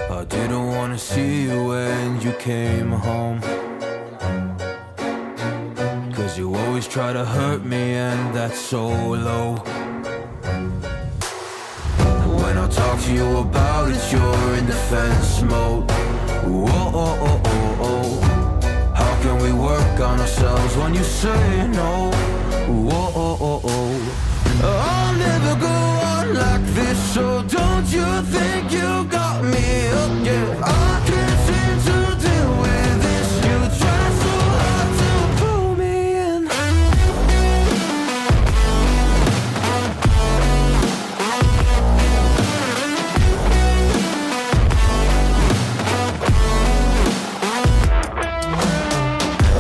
I didn't wanna see you when you came home, 'cause you always try to hurt me and that's so low. When I talk to you about it, you're in defense mode. Whoa, oh, oh, oh, oh. How can we work on ourselves when you say no? Whoa, oh, oh, oh. I'll never go on like this, so don't you think you got me up, yeah. I can't seem to deal with this. You try so hard to pull me in.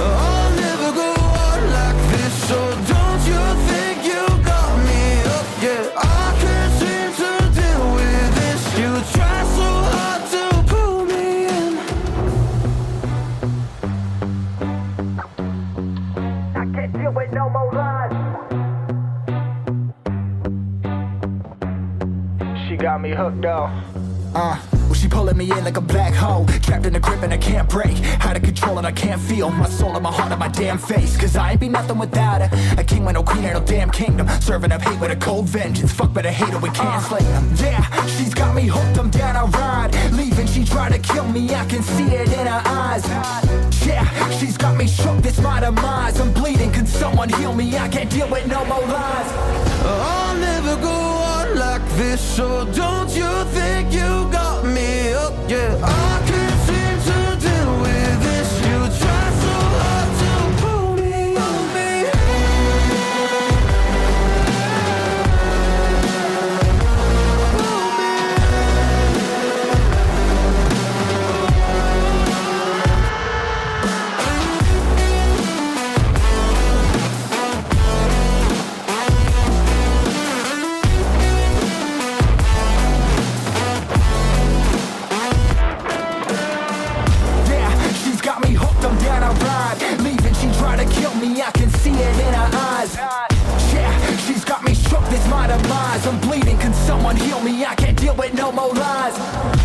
I'll never go on like this, so don't you think you got me up, yeah. I can't seem to deal with this. You try so hard to pull me in. I can't deal with no more lies. She got me hooked up. Well, she pulling me in like a black hole, trapped in a grip and I can't break. Out of control and I can't feel my soul and my heart and my damn face. 'Cause I ain't be nothing without her. A king with no queen and no damn kingdom, serving up hate with a cold vengeance. Fuck, but I hate her, we can't slay them. Yeah, she's got me hooked, I'm down, I ride. Leaving, she tried to kill me, I can see it in her eyes. Yeah, she's got me shook, this my demise. I'm bleeding, can someone heal me? I can't deal with no more lies. I'll never go on like this, so don't you think you got me up, yeah. I can't seem to deal with this. You try so hard to pull me on me. Pull me. Yeah, she's got me hooked, I'm down, I ride. Leaving, she tried to kill me, I can see it in her eyes. Yeah, she's got me shook, this my demise. I'm bleeding, can someone heal me? I can't deal with no more lies.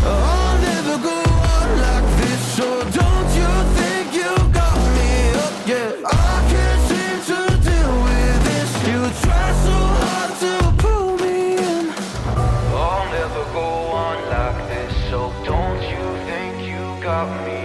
I'll never go on like this, so don't you think you got me up, yeah. I can't seem to deal with this. You try so hard to pull me in. I'll never go on like this, so don't you think you got me